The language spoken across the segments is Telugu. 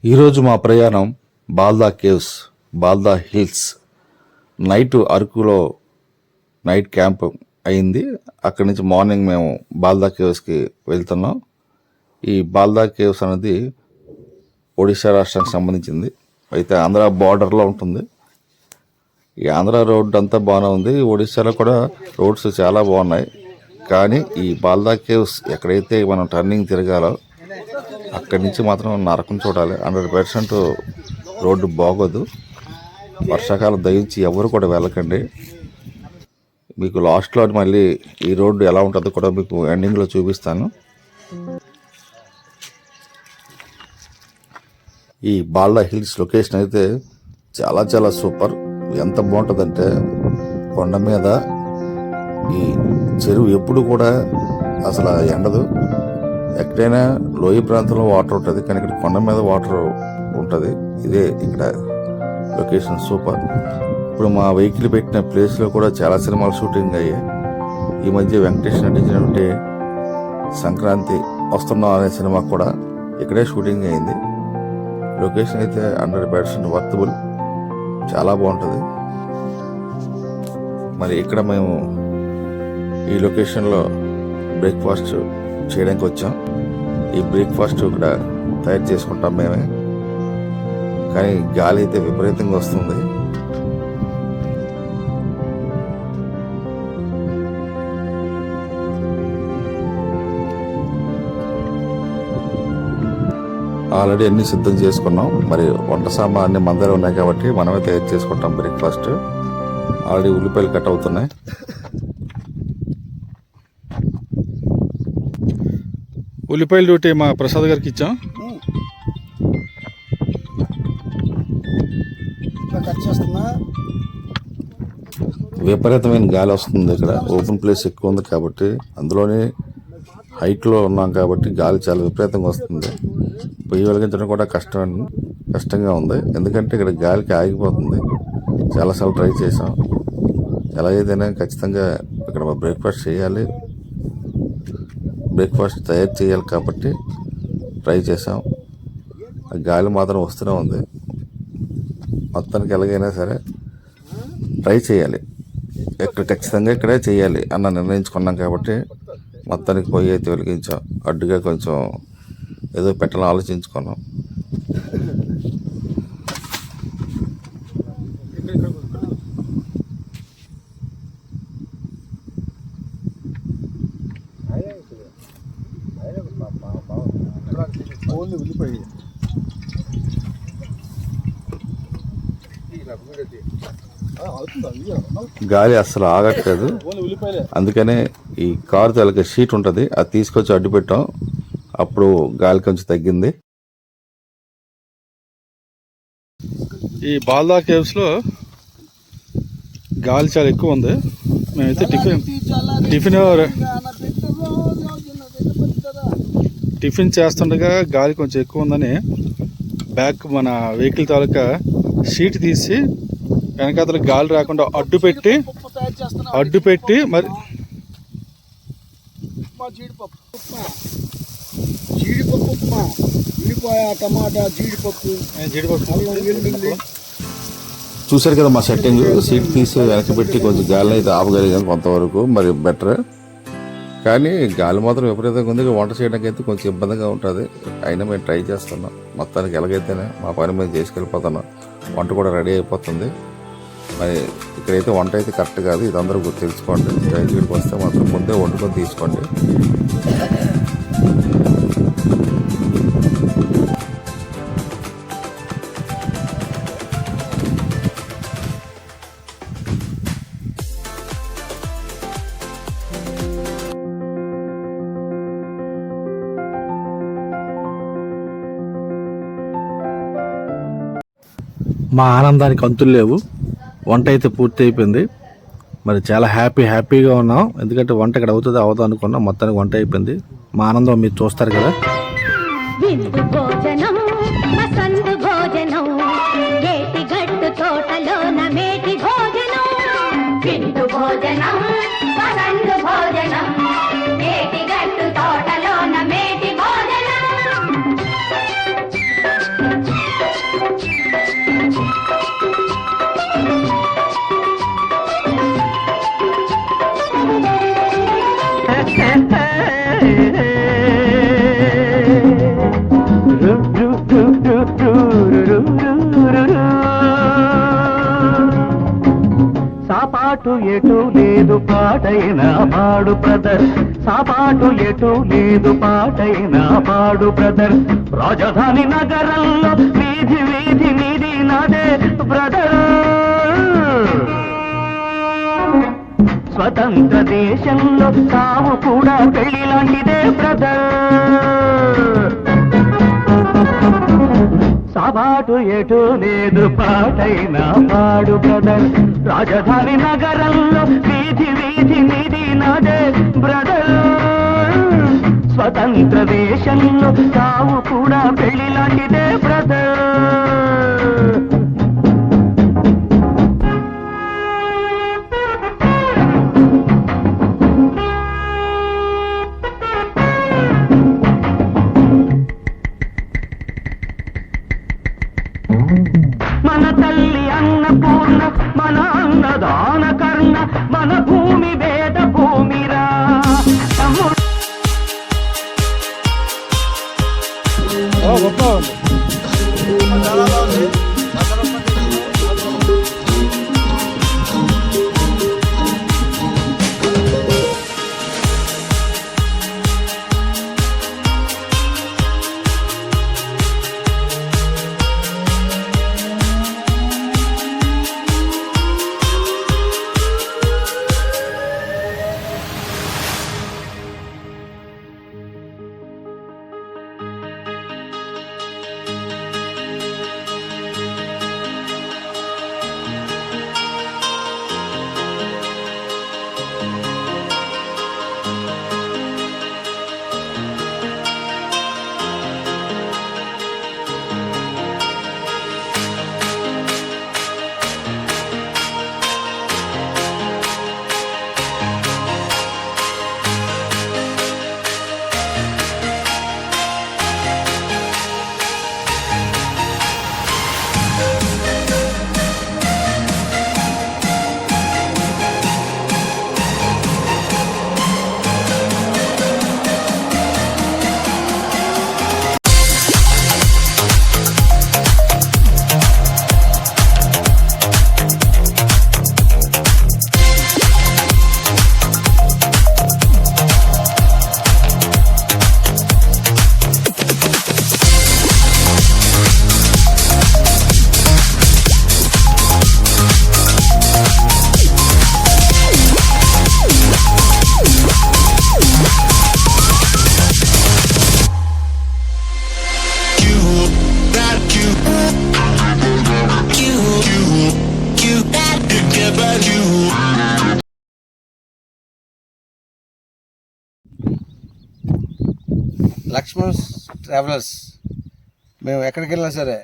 ఈరోజు మా ప్రయాణం బాల్దా కేవ్స్, బాల్దా హిల్స్. నైట్ అరకులో నైట్ క్యాంప్ అయింది. అక్కడి నుంచి మార్నింగ్ మేము బాల్దా కేవ్స్కి వెళ్తున్నాం. ఈ బాల్దా కేవ్స్ అనేది ఒడిశా రాష్ట్రానికి సంబంధించింది. అయితే ఆంధ్ర బార్డర్లో ఉంటుంది. ఈ ఆంధ్ర రోడ్ అంతా బాగానే ఉంది. ఒడిశాలో కూడా రోడ్స్ చాలా బాగున్నాయి. కానీ ఈ బాల్దా కేవ్స్ ఎక్కడైతే మనం టర్నింగ్ తిరగాలో అక్కడి నుంచి మాత్రం నరకం చూడాలి. 100% రోడ్డు బాగోదు. వర్షాకాలం దయించి ఎవరు కూడా వెళ్ళకండి. మీకు లాస్ట్లో మళ్ళీ ఈ రోడ్డు ఎలా ఉంటుందో కూడా మీకు ఎండింగ్లో చూపిస్తాను. ఈ బాల్దా హిల్స్ లొకేషన్ అయితే చాలా చాలా సూపర్. ఎంత బాగుంటుందంటే కొండ మీద ఈ చెరువు ఎప్పుడు కూడా అసలు ఎండదు. ఎక్కడైనా లోయ ప్రాంతంలో వాటర్ ఉంటుంది, కానీ ఇక్కడ కొండ మీద వాటర్ ఉంటుంది. ఇదే ఇక్కడ లొకేషన్ సూపర్. ఇప్పుడు మా వెహికల్ పెట్టిన ప్లేస్లో కూడా చాలా సినిమాలు షూటింగ్ అయ్యాయి. ఈ మధ్య వెంకటేష్ నటించినటువంటి సంక్రాంతి వస్తున్నాం అనే సినిమా కూడా ఇక్కడే షూటింగ్ అయింది. లొకేషన్ అయితే 100% వర్తబుల్, చాలా బాగుంటుంది. మరి ఇక్కడ మేము ఈ లొకేషన్లో బ్రేక్ఫాస్ట్ చేయడానికి వచ్చాం. ఈ బ్రేక్ఫాస్ట్ ఇక్కడ తయారు చేసుకుంటాం మేమే, కానీ గాలి అయితే విపరీతంగా వస్తుంది. ఆల్రెడీ అన్ని సిద్ధం చేసుకున్నాం. మరి వంట సామాన్ అన్ని మన దగ్గర ఉన్నాయి కాబట్టి మనమే తయారు చేసుకుంటాం బ్రేక్ఫాస్ట్. ఆల్రెడీ ఉల్లిపాయలు కట్ అవుతున్నాయి. ఉల్లిపాయల డ్యూటీ మా ప్రసాద్ గారికి ఇచ్చాం. విపరీతమైన గాలి వస్తుంది. ఇక్కడ ఓపెన్ ప్లేస్ ఎక్కువ ఉంది కాబట్టి, అందులోనే హైట్లో ఉన్నాం కాబట్టి గాలి చాలా విపరీతంగా వస్తుంది. పొయ్యి వెలిగించడం కూడా కష్టంగా ఉంది. ఎందుకంటే ఇక్కడ గాలికి ఆగిపోతుంది. చాలాసార్లు ట్రై చేసాం. ఎలాగైతేనే ఖచ్చితంగా ఇక్కడ బ్రేక్ఫాస్ట్ చేయాలి, బ్రేక్ఫాస్ట్ తయారు చేయాలి కాబట్టి ట్రై చేసాం. గాలి మాత్రం వస్తూనే ఉంది. మొత్తానికి ఎలాగైనా సరే ట్రై చేయాలి, ఇక్కడ ఖచ్చితంగా ఇక్కడే చేయాలి అన్న నిర్ణయించుకున్నాం కాబట్టి మొత్తానికి పొయ్యి అయితే వెలిగించాం. అడ్డుగా కొంచెం ఏదో పెట్టాలని ఆలోచించుకున్నాం. గాలి అస్సలు ఆగట్లేదు. అందుకనే ఈ కారు తలకి షీట్ ఉంటుంది, అది తీసుకొచ్చి అడ్డు పెట్టాం. అప్పుడు గాలి కొంచెం తగ్గింది. ఈ బాల్దా కేవ్స్ లో గాలి చాలా ఎక్కువ ఉంది. మేమైతే టిఫిన్ చేస్తుండగా గాలి కొంచెం ఎక్కువ ఉందని బ్యాక్ మన వెహికల్ తాలూకా షీట్ తీసి వెనకాతల గాలి రాకుండా అడ్డు పెట్టి మరి చూసారు కదా మా సెట్టింగ్. సీట్ తీసి వెనక్కి పెట్టి కొంచెం గాలిని అయితే ఆపగలిగాం కొంతవరకు, మరి బెటర్. కానీ గాలి మాత్రం విపరీతంగా ఉంది. వంట చేయడానికి అయితే కొంచెం ఇబ్బందిగా ఉంటుంది. అయినా మేము ట్రై చేస్తున్నాం. మొత్తానికి ఎలాగైతేనే మా పని మీద చేసుకెళ్ళిపోతున్నాం. వంట కూడా రెడీ అయిపోతుంది. మరి ఇక్కడైతే వంట అయితే కరెక్ట్ కాదు, ఇది అందరూ తెలుసుకోండి. రైతుడికి వస్తే మాత్రం ముందే వండుకొని తీసుకోండి. మా ఆనందానికి అంతులు లేవు. వంట అయితే పూర్తి అయిపోయింది. మరి చాలా హ్యాపీగా ఉన్నాం. ఎందుకంటే వంట ఇక్కడ అవుతుందో అనుకున్నాం. మొత్తానికి వంట అయిపోయింది. మా ఆనందం మీరు చూస్తారు కదా. లేదు పాటైనా పాడు బ్రదర్, సాపాటు ఎటు లేదు పాటైనా పాడు బ్రదర్. రాజధాని నగరంలో వీధి వీధి నీది నాదే బ్రదర్, స్వతంత్ర దేశంలో సావు కూడా పెళ్లి లాంటిదే బ్రదర్. సాబాటు ఎటు లేదు పాటైనా పాడు బ్రదర్, రాజధాని నగరంలో వీధి వీధి నీది నాదే బ్రదర్, స్వతంత్ర దేశంలో సావు కూడా పెళ్లి లాంటిదే బ్రదర్. మన తల్లి అన్నపూర్ణ, మన అన్నదాన కర్ణ, మన భూమి వేద భూమిరా. గొప్ప ఉంది. లక్ష్మణ్ ట్రావెలర్స్. మేము ఎక్కడికి వెళ్ళినా సరే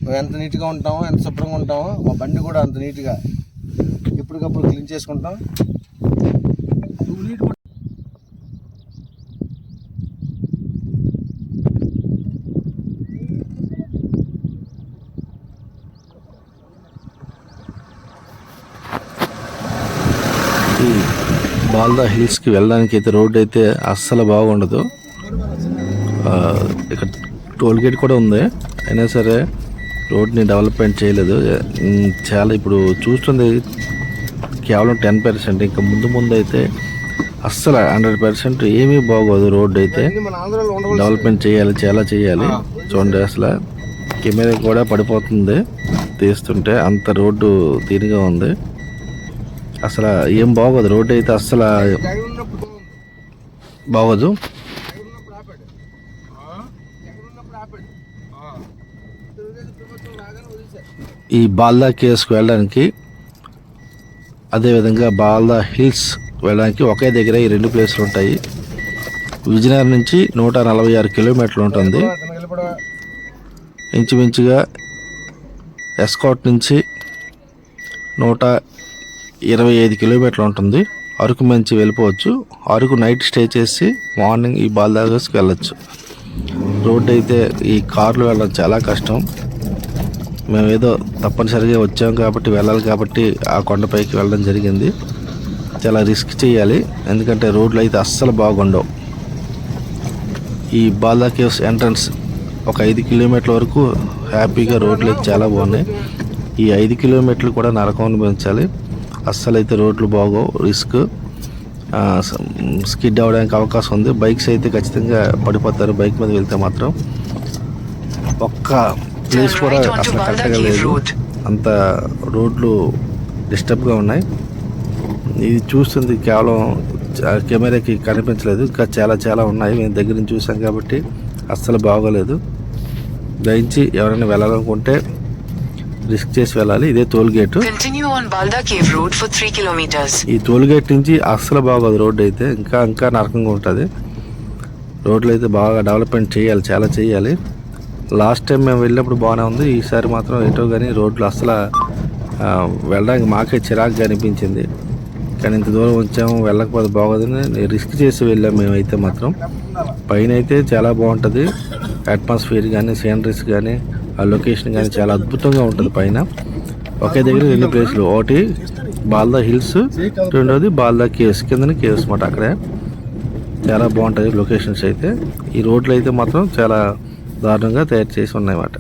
మేము ఎంత నీట్గా ఉంటామో, ఎంత శుభ్రంగా ఉంటామో, మా బండి కూడా అంత నీట్గా ఎప్పటికప్పుడు క్లీన్ చేసుకుంటాం. ఈ బాల్దా హిల్స్కి వెళ్ళడానికి అయితే రోడ్ అయితే అస్సలు బాగుండదు. ఇక్కడ టోల్ గేట్ కూడా ఉంది, అయినా సరే రోడ్ని డెవలప్మెంట్ చేయలేదు. చాలా ఇప్పుడు చూస్తుంది కేవలం 10%. ఇంకా ముందు ముందు అయితే అస్సలు 100% ఏమీ బాగోదు. రోడ్డు అయితే డెవలప్మెంట్ చేయాలి, చాలా చేయాలి. చూడండి అసలు కెమెరా కూడా పడిపోతుంది తీస్తుంటే, అంత రోడ్డు దీనిగా ఉంది. అసలు ఏం బాగోదు, రోడ్డు అయితే అస్సలు బాగోదు. ఈ బాల్దా కేవ్స్కి వెళ్ళడానికి, అదేవిధంగా బాల్దా హిల్స్ వెళ్ళడానికి ఒకే దగ్గర ఈ రెండు ప్లేసులు ఉంటాయి. విజయనగరం నుంచి 146 కిలోమీటర్లు ఉంటుంది. ఇంచుమించుగా ఎస్కాట్ నుంచి 125 కిలోమీటర్లు ఉంటుంది. అరకు మంచి వెళ్ళిపోవచ్చు. అరకు నైట్ స్టే చేసి మార్నింగ్ ఈ బాల్దా కేవ్స్కి వెళ్ళచ్చు. రోడ్డు అయితే ఈ కార్లు వెళ్ళడం చాలా కష్టం. మేము ఏదో తప్పనిసరిగా వచ్చాం కాబట్టి వెళ్ళాలి కాబట్టి ఆ కొండపైకి వెళ్ళడం జరిగింది. చాలా రిస్క్ చేయాలి, ఎందుకంటే రోడ్లు అయితే అస్సలు బాగుండవు. ఈ బాల్దా కేవ్స్ ఎంట్రన్స్ ఒక 5 కిలోమీటర్ల వరకు హ్యాపీగా రోడ్లు అయితే చాలా బాగున్నాయి. ఈ 5 కిలోమీటర్లు కూడా నరకం అనిపించాలి. అస్సలు అయితే రోడ్లు బాగో, రిస్క్, స్కిడ్ అవ్వడానికి అవకాశం ఉంది. బైక్స్ అయితే ఖచ్చితంగా పడిపోతారు బైక్ మీద వెళ్తే మాత్రం. ఒక్క ప్లేస్ కూడా అసలు కరెక్ట్గా లేదు, అంత రోడ్లు డిస్టర్బ్గా ఉన్నాయి. ఇది చూస్తుంది కేవలం కెమెరాకి కనిపించలేదు, ఇంకా చాలా చాలా ఉన్నాయి. మేము దగ్గర నుంచి చూసాం కాబట్టి అస్సలు బాగోలేదు. దయించి ఎవరైనా వెళ్ళాలనుకుంటే రిస్క్ చేసి వెళ్ళాలి. ఇదే టోల్ గేట్. ఈ టోల్ గేట్ నుంచి అస్సలు బాగోదు రోడ్డు అయితే, ఇంకా నరకంగా ఉంటుంది. రోడ్లు అయితే బాగా డెవలప్మెంట్ చేయాలి, చాలా చేయాలి. లాస్ట్ టైం మేము వెళ్ళినప్పుడు బాగానే ఉంది, ఈసారి మాత్రం ఎటో కానీ రోడ్లు అస్సలు వెళ్ళడానికి మాకే చిరాకుగా అనిపించింది. కానీ ఇంత దూరం వచ్చాము, వెళ్ళకపోతే బాగోదని రిస్క్ చేసి వెళ్ళాము మేమైతే మాత్రం. పైన అయితే చాలా బాగుంటుంది, అట్మాస్ఫియర్ కానీ సీనరీస్ కానీ ఆ లొకేషన్ కానీ చాలా అద్భుతంగా ఉంటుంది. పైన ఒకే దగ్గర 2 ప్లేస్లు, ఒకటి బాల్దా హిల్స్, రెండోది బాల్దా కేవ్స్, కింద కేవ్స్ మాట. అక్కడే చాలా బాగుంటుంది లొకేషన్స్ అయితే. ఈ రోడ్లు అయితే మాత్రం చాలా దారుణంగా తయారు చేసి ఉన్నాయన్నమాట.